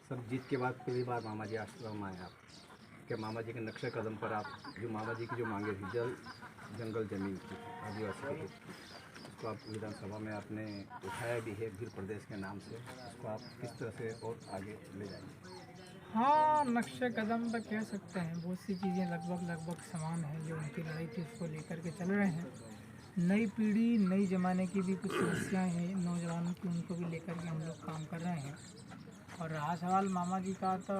सब जीत के बाद पहली बार मामा जी आश्रम आए आप, क्या मामा जी के नक्शे कदम पर आप जो मामा जी की जो मांगे थी जल जंगल जमीन की आदिवासी के हित की, उसको आप विधानसभा में आपने उठाया भी है भील प्रदेश के नाम से, उसको आप किस तरह से और आगे ले जाएंगे? हाँ, नक्शे कदम पर कह सकते हैं। बहुत सी चीज़ें लगभग समान हैं जो उनकी लड़ाई थी, उसको लेकर के चल रहे हैं। नई पीढ़ी, नई ज़माने की भी कुछ समस्याएं हैं नौजवानों की, उनको भी लेकर के हम लोग काम कर रहे हैं। और रहा सवाल मामा जी का, तो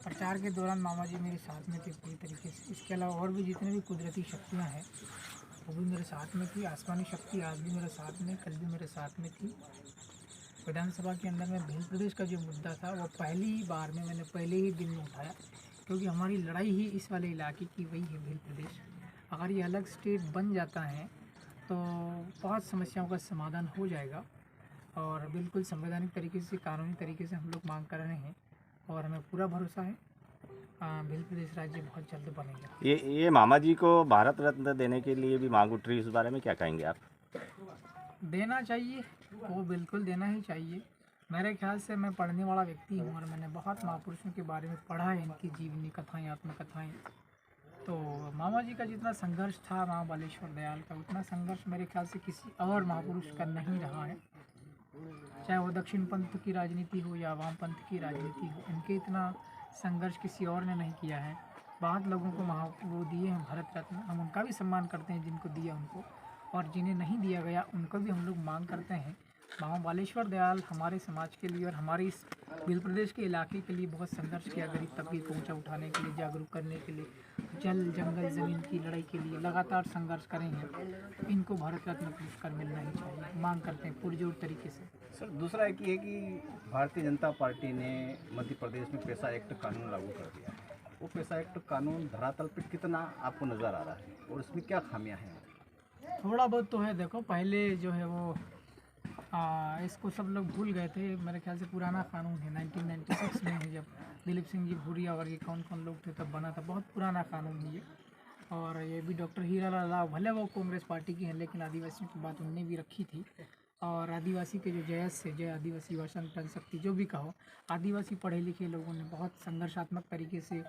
प्रचार के दौरान मामा जी मेरे साथ में थे पूरी तरीके से। इसके अलावा और भी जितनी भी कुदरती शक्तियाँ हैं वो भी मेरे साथ में थी। आसमानी शक्ति आज भी मेरे साथ में, कल भी मेरे साथ में थी। विधानसभा के अंदर में भील प्रदेश का जो मुद्दा था वो पहली ही बार में मैंने पहले ही दिन में उठाया, क्योंकि हमारी लड़ाई ही इस वाले इलाके की वही है भील प्रदेश। अगर ये अलग स्टेट बन जाता है तो बहुत समस्याओं का समाधान हो जाएगा, और बिल्कुल संवैधानिक तरीके से, कानूनी तरीके से हम लोग मांग कर रहे हैं, और हमें पूरा भरोसा है भील प्रदेश राज्य बहुत जल्द बनेगा। ये मामा जी को भारत रत्न देने के लिए भी मांग उठ रही है, उस बारे में क्या कहेंगे आप? देना चाहिए, वो बिल्कुल देना ही चाहिए। मेरे ख्याल से मैं पढ़ने वाला व्यक्ति हूँ और मैंने बहुत महापुरुषों के बारे में पढ़ा है, इनकी जीवनी कथाएं, आत्मकथाएं। तो मामा जी का जितना संघर्ष था माँ बालेश्वर दयाल का, उतना संघर्ष मेरे ख्याल से किसी और महापुरुष का नहीं रहा है। चाहे वो दक्षिण पंथ की राजनीति हो या वाम पंथ की राजनीति हो, इनके इतना संघर्ष किसी और ने नहीं किया है। बहुत लोगों को वो दिए हैं भारत रत्न, हम उनका भी सम्मान करते हैं जिनको दिया उनको, और जिन्हें नहीं दिया गया उनको भी हम लोग मांग करते हैं। मामा बालेश्वर दयाल हमारे समाज के लिए और हमारे इस भील प्रदेश के इलाके के लिए बहुत संघर्ष किया, गरीब तबके को ऊंचा उठाने के लिए, जागरूक करने के लिए, जल जंगल ज़मीन की लड़ाई के लिए लगातार संघर्ष करेंगे। इनको भारत रत्न पुरस्कार मिलना ही चाहिए, मांग करते हैं पुरजोर तरीके से। सर दूसरा एक ये है कि भारतीय जनता पार्टी ने मध्य प्रदेश में पैसा एक्ट कानून लागू कर दिया है, वो पैसा एक्ट कानून धरातल पर कितना आपको नज़र आ रहा है और इसमें क्या खामियां हैं? थोड़ा बहुत तो है। देखो, पहले जो है वो इसको सब लोग भूल गए थे। मेरे ख्याल से पुराना कानून है, 1996 में है, जब दिलीप सिंह जी भूरिया और ये कौन कौन लोग थे तब बना था। बहुत पुराना कानून है ये। और ये भी डॉक्टर हीरालाल राव, भले वो कांग्रेस पार्टी की हैं, लेकिन आदिवासियों की बात उनने भी रखी थी। और आदिवासी के जो जयस से, जय आदिवासी युवा संगठन शक्ति, जो भी कहो, आदिवासी पढ़े लिखे लोगों ने बहुत संघर्षात्मक तरीके से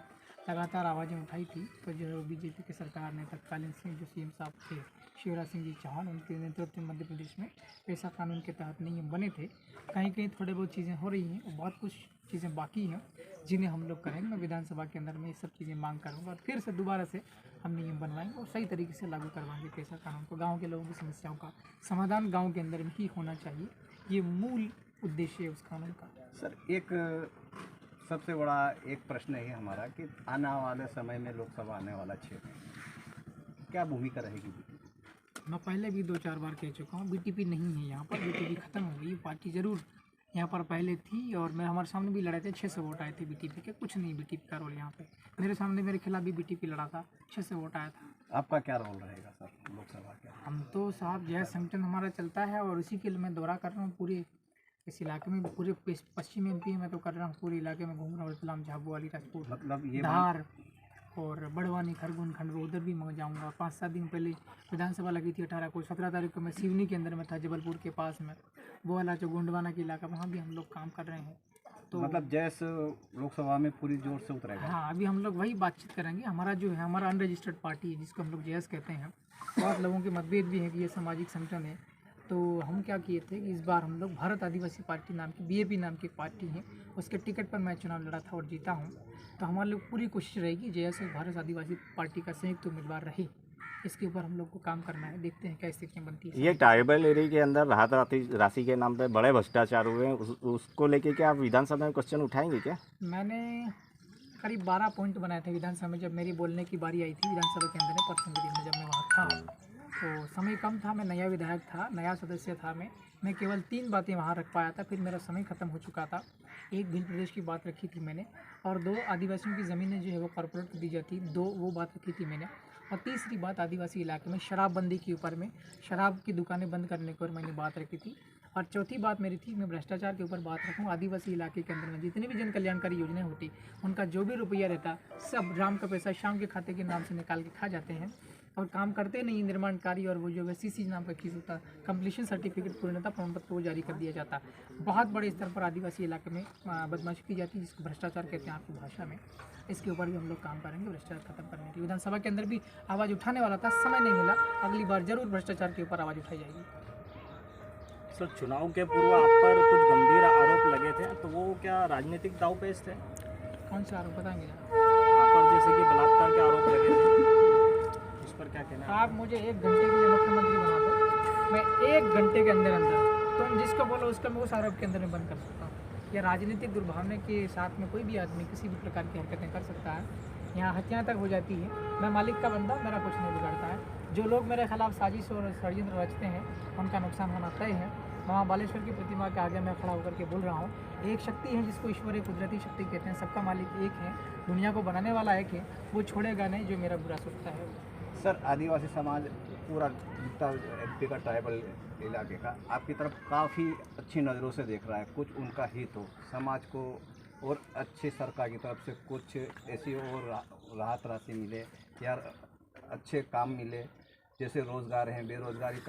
लगातार आवाज़ें उठाई थी। तो जो है बीजेपी की सरकार ने, तत्कालीन सिंह जो सीएम साहब थे, शिवराज सिंह जी चौहान, उनके नेतृत्व में मध्य प्रदेश में पैसा कानून के तहत नियम बने थे। कहीं कहीं थोड़े बहुत चीज़ें हो रही हैं और बहुत कुछ चीज़ें बाकी हैं जिन्हें हम लोग करेंगे। मैं विधानसभा के अंदर में ये सब चीज़ें मांग करूँगा और फिर से दोबारा से हम नियम बनवाएंगे और सही तरीके से लागू करवाएंगे पैसा कानून को। गाँव के लोगों की समस्याओं का समाधान गाँव के अंदर में ही होना चाहिए, ये मूल उद्देश्य है उस कानून का। सर एक सबसे बड़ा एक प्रश्न है हमारा कि आने वाले समय में लोकसभा आने वाला क्षेत्र, क्या भूमिका रहेगी? मैं पहले भी 2-4 बार कह चुका हूँ, बीटीपी नहीं है यहाँ पर, बीटीपी ख़त्म हो गई। पार्टी ज़रूर यहाँ पर पहले थी और मैं, हमारे सामने भी लड़े थे, 600 वोट आए थे बीटीपी के। कुछ नहीं बीटीपी का रोल यहाँ पे, मेरे सामने मेरे खिलाफ भी बीटीपी लड़ा था, 600 वोट आया था। आपका क्या रोल रहेगा सर लोकसभा के? हम तो साहब जय संगठन हमारा चलता है और उसी के लिए मैं दौरा कर रहा हूँ पूरे इस इलाके में। पूरे पश्चिम एमपी में तो कर रहा हूँ, पूरे इलाके में घूम रहा हूँ, रतलाम, झाबुआ, राजपूत, मतलब ये धार और बड़वानी, खरगोन, खंडवा, उधर भी मैं जाऊँगा। 5-7 दिन पहले विधानसभा लगी थी 18 को, 17 तारीख को मैं सिवनी के अंदर में था, जबलपुर के पास में, वो वाला जो गोंडवाना के इलाका, वहाँ भी हम लोग काम कर रहे हैं। तो मतलब जैसे लोकसभा में पूरी जोर से उतरेगा? हाँ, अभी हम लोग वही बातचीत करेंगे। हमारा जो है, हमारा अनरजिस्टर्ड पार्टी है जिसको हम लोग जेएस कहते हैं। बहुत लोगों के मतभेद भी है कि ये सामाजिक संगठन है। तो हम क्या किए थे कि इस बार हम लोग भारत आदिवासी पार्टी नाम की, बीएपी नाम की एक पार्टी है, उसके टिकट पर मैं चुनाव लड़ा था और जीता हूँ। तो हमारे लोग पूरी कोशिश रहेगी जेएस और भारत आदिवासी पार्टी का संयुक्त उम्मीदवार रहे। इसके ऊपर हम लोग को काम करना है, देखते हैं क्या स्थितियाँ बनती है। ये ट्राइबल एरिया के अंदर राहत राशि के नाम पे बड़े भ्रष्टाचार हुए हैं, उसको लेके क्या आप विधानसभा में क्वेश्चन उठाएंगे क्या? मैंने करीब 12 पॉइंट बनाए थे विधानसभा में, जब मेरी बोलने की बारी आई थी विधानसभा के अंदर में, परसों के दिन में जब मैं वहाँ था। तो समय कम था, मैं नया विधायक था, नया सदस्य था मैं केवल 3 बातें वहाँ रख पाया था, फिर मेरा समय ख़त्म हो चुका था। एक भील प्रदेश की बात रखी थी मैंने, और 2 आदिवासियों की ज़मीनें जो है वो कॉर्पोरेट को दी जाती, 2 वो बात रखी थी मैंने। और तीसरी बात आदिवासी इलाके में शराबबंदी के ऊपर में, शराब की दुकानें बंद करने के ऊपर मैंने बात रखी थी। और चौथी बात मेरी थी, मैं भ्रष्टाचार के ऊपर बात रखूँ। आदिवासी इलाके के अंदर में जितनी भी जन कल्याणकारी योजनाएं होती, उनका जो भी रुपया रहता, सब राम का पैसा शाम के खाते के नाम से निकाल के खा जाते हैं। और काम करते नहीं निर्माण कार्य, और वो जो है CC नाम का चीज़ होता है, कंप्लीशन सर्टिफिकेट, पूर्णता प्रमाण पत्र, वो जारी कर दिया जाता। बहुत बड़े स्तर पर आदिवासी इलाके में बदमाशी की जाती है, जिसको भ्रष्टाचार कहते हैं आपकी भाषा में। इसके ऊपर भी हम लोग काम करेंगे, भ्रष्टाचार खत्म करने की। विधानसभा के अंदर भी आवाज़ उठाने वाला था, समय नहीं मिला, अगली बार जरूर भ्रष्टाचार के ऊपर आवाज़ उठाई जाएगी। सर, चुनाव के पूर्व आप पर कुछ गंभीर आरोप लगे थे, तो वो क्या राजनीतिक दांवपेच थे? कौन से आरोप बताएंगे जरा? आप पर जैसे कि बलात्कार के आरोप लगे थे, उस पर क्या कहना है? आप मुझे 1 घंटे के लिए मुख्यमंत्री बना दो, मैं 1 घंटे के अंदर तुम जिसको बोलो उसको मैं उस आरोप के अंदर में बंद कर सकता हूँ। या राजनीतिक दुर्भावना के साथ में कोई भी आदमी किसी भी प्रकार की हरकतें कर सकता है, यहाँ हत्या तक हो जाती है। मैं मालिक का बंदा, मेरा कुछ नहीं बिगड़ता है। जो लोग मेरे खिलाफ साजिश और षड्यंत्र रचते हैं उनका नुकसान होना तय है। माँ बालेश्वर की प्रतिमा के आगे मैं खड़ा होकर के बोल रहा हूँ, एक शक्ति है जिसको ईश्वर एक कुदरती शक्ति कहते हैं, सबका मालिक एक है, दुनिया को बनाने वाला एक है, वो छोड़ेगा नहीं जो मेरा बुरा सोचता है। सर, आदिवासी समाज पूरा जितना MP का ट्राइबल इलाके का आपकी तरफ काफ़ी अच्छी नज़रों से देख रहा है। कुछ उनका हित हो, समाज को और अच्छी सरकार की तरफ से कुछ ऐसी और राहत राशि मिले या अच्छे काम मिले, जैसे रोज़गार हैं, बेरोज़गारी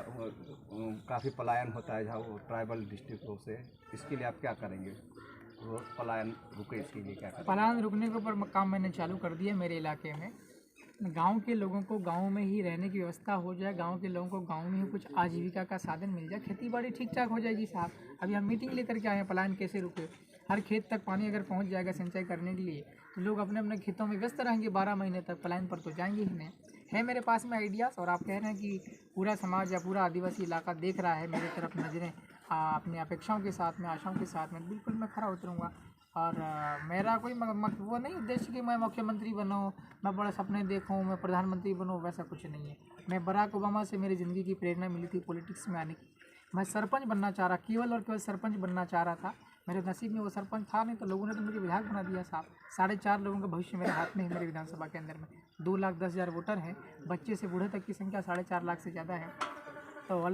काफ़ी पलायन होता है जहाँ वो ट्राइबल डिस्ट्रिक्टों से, इसके लिए आप क्या करेंगे? पलायन रुके, इसके लिए क्या करेंगे? पलायन रुकने के ऊपर काम मैंने चालू कर दिया मेरे इलाके में। गांव के लोगों को गांव में ही रहने की व्यवस्था हो जाए, गांव के लोगों को गांव में ही कुछ आजीविका का साधन मिल जाए, खेती बाड़ी ठीक ठाक हो जाएगी साहब। अभी हम मीटिंग लेकर के आए हैं, पलायन कैसे रुके। हर खेत तक पानी अगर पहुंच जाएगा सिंचाई करने के लिए तो लोग अपने अपने खेतों में व्यस्त रहेंगे 12 महीने तक, पलायन पर तो जाएंगे ही नहीं। है मेरे पास में आइडियाज़, और आप कह रहे हैं कि पूरा समाज या पूरा आदिवासी इलाका देख रहा है मेरी तरफ नज़रें अपनी अपेक्षाओं के साथ में, आशाओं के साथ में, बिल्कुल मैं खरा उतरूँगा। और मेरा कोई वो नहीं उद्देश्य कि मैं मुख्यमंत्री बनूँ, मैं बड़े सपने देखूँ, मैं प्रधानमंत्री बनूँ, वैसा कुछ नहीं है। मैं बराक ओबामा से मेरी ज़िंदगी की प्रेरणा मिली थी पॉलिटिक्स में आने की। मैं सरपंच बनना चाह रहा, केवल और केवल सरपंच बनना चाह रहा था। मेरे नसीब में वो सरपंच था नहीं, तो लोगों ने तो मुझे विधायक बना दिया साहब। 4.5 लोगों का भविष्य मेरे हाथ में है। मेरे विधानसभा के अंदर में 2,10,000 वोटर हैं, बच्चे से बूढ़े तक की संख्या 4.5 लाख से ज़्यादा है।